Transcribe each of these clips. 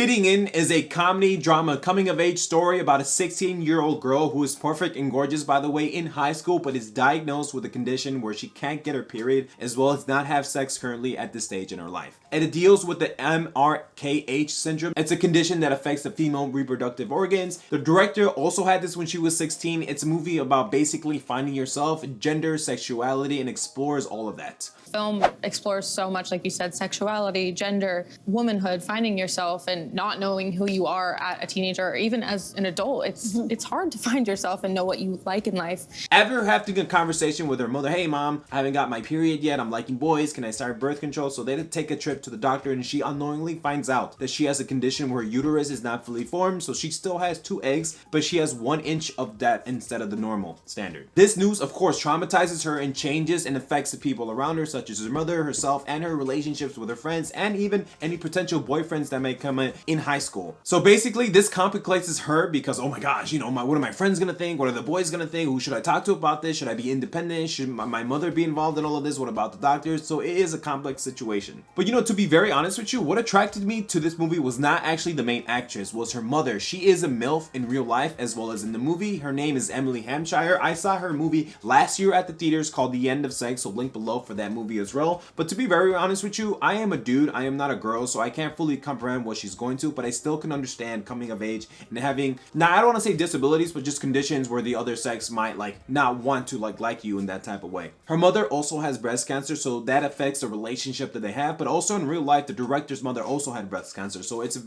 Fitting In is a comedy drama coming of age story about a 16-year-old girl who is perfect and gorgeous, by the way, in high school, but is diagnosed with a condition where she can't get her period as well as not have sex currently at this stage in her life. And it deals with the MRKH syndrome. It's a condition that affects the female reproductive organs. The director also had this when she was 16. It's a movie about basically finding yourself, gender, sexuality, and explores all of that. Film explores so much, like you said, sexuality, gender, womanhood, finding yourself, and not knowing who you are at a teenager or even as an adult. It's hard to find yourself and know what you like in life. Ever having a conversation with her mother, hey mom, I haven't got my period yet, I'm liking boys, can I start birth control? So they take a trip to the doctor and she unknowingly finds out that she has a condition where her uterus is not fully formed, so she still has 2 eggs, but she has 1 inch of that instead of the normal standard. This news, of course, traumatizes her and changes and affects the people around her, such as her mother, herself, and her relationships with her friends, and even any potential boyfriends that may come in high school. So basically, this complicates her because, oh my gosh, you know, what are my friends gonna think? What are the boys gonna think? Who should I talk to about this? Should I be independent? Should my mother be involved in all of this? What about the doctors? So it is a complex situation. But you know, to be very honest with you, what attracted me to this movie was not actually the main actress, was her mother. She is a MILF in real life as well as in the movie. Her name is Emily Hampshire. I saw her movie last year at the theaters called The End of Sex, so link below for that movie as well. But to be very honest with you, I am a dude, I am not a girl, so I can't fully comprehend what she's going to, but I still can understand coming of age and having, now I don't want to say disabilities, but just conditions where the other sex might like not want to like you in that type of way. Her mother also has breast cancer, so that affects the relationship that they have, but also in real life, the director's mother also had breast cancer, so it's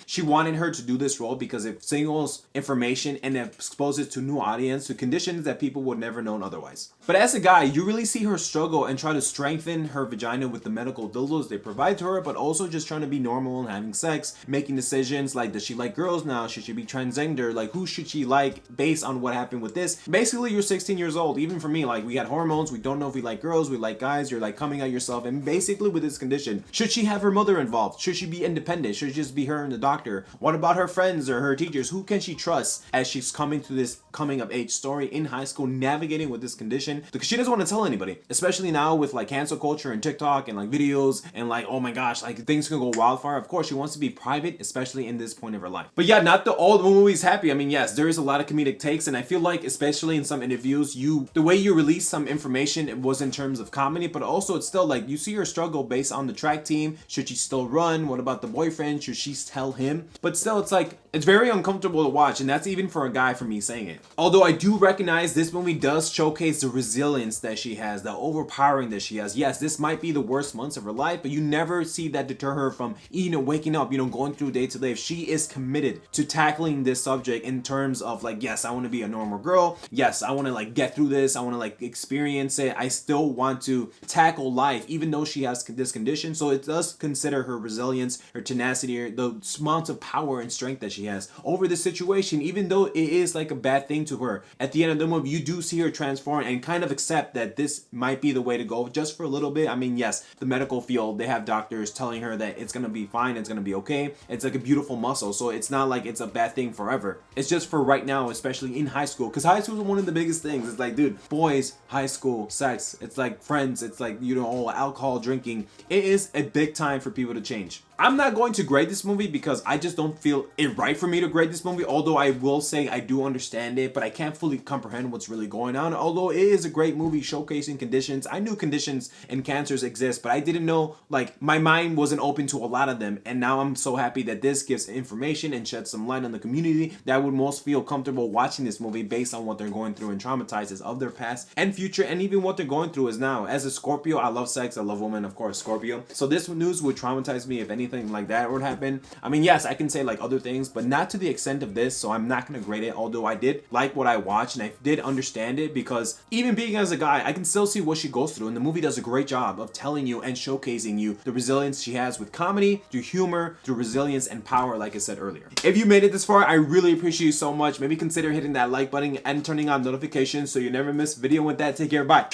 she wanted her to do this role because it singles information and exposes to new audience to conditions that people would never known otherwise. But as a guy, you really see her struggle and try to strengthen her vagina with the medical dildos they provide to her, but also just trying to be normal and having sex, making decisions like, does she like girls now? Should she be transgender? Like, who should she like based on what happened with this? Basically, you're 16 years old. Even for me, like, we had hormones. We don't know if we like girls, we like guys. You're like coming out yourself. And basically with this condition, should she have her mother involved? Should she be independent? Should it just be her and the doctor? What about her friends or her teachers? Who can she trust as she's coming to this coming of age story in high school, navigating with this condition? Because she doesn't want to tell anybody, especially now with like cancel culture and TikTok and like videos and like, oh my gosh, like things can go wildfire. Of course, she wants to be private, especially in this point of her life. But yeah, not all the movies happy. I mean, yes, there is a lot of comedic takes, and I feel like, especially in some interviews, the way you release some information, it was in terms of comedy, but also it's still like you see her struggle based on the track team. Should she still run? What about the boyfriend? Should she tell him? But still, it's like, it's very uncomfortable to watch, and that's even for a guy, for me saying it. Although I do recognize this movie does showcase the resilience that she has, the overpowering that she has. Yes, this might be the worst months of her life, but you never see that deter her from, waking up, going through day to day. She is committed to tackling this subject in terms of like, yes, I want to be a normal girl. Yes, I want to like get through this. I want to like experience it. I still want to tackle life, even though she has this condition. So it does consider her resilience, her tenacity, the amount of power and strength that she has over this situation, even though it is like a bad thing to her. At the end of the movie, you do see her transform and kind of accept that this might be the way to go just for a little bit. I mean, yes, the medical field, they have doctors telling her that it's going to be fine, it's going to be okay. It's like a beautiful muscle, so it's not like it's a bad thing forever. It's just for right now, especially in high school, because high school is one of the biggest things. It's like, dude, boys, high school, sex, it's like friends, it's like, alcohol, drinking. It is a big time for people to change. I'm not going to grade this movie because I just don't feel it right for me to grade this movie, although I will say I do understand it, but I can't fully comprehend what's really going on. Although it is a great movie showcasing conditions. I knew conditions and cancers exist, but I didn't know, like, my mind wasn't open to a lot of them, and now I'm so happy that this gives information and sheds some light on the community that would most feel comfortable watching this movie based on what they're going through and traumatizes of their past and future, and even what they're going through is now. As a Scorpio, I love sex, I love women, of course, Scorpio. So this news would traumatize me if anything like that would happen. I mean, yes, I can say like other things, but not to the extent of this, so I'm not going to grade it, although I did like what I watched and I did understand it, because even being as a guy, I can still see what she goes through, and the movie does a great job of telling you and showcasing you the resilience she has with comedy, through humor, through resilience and power, like I said earlier. If you made it this far, I really appreciate you so much. Maybe consider hitting that like button and turning on notifications so you never miss a video. With that, take care, bye.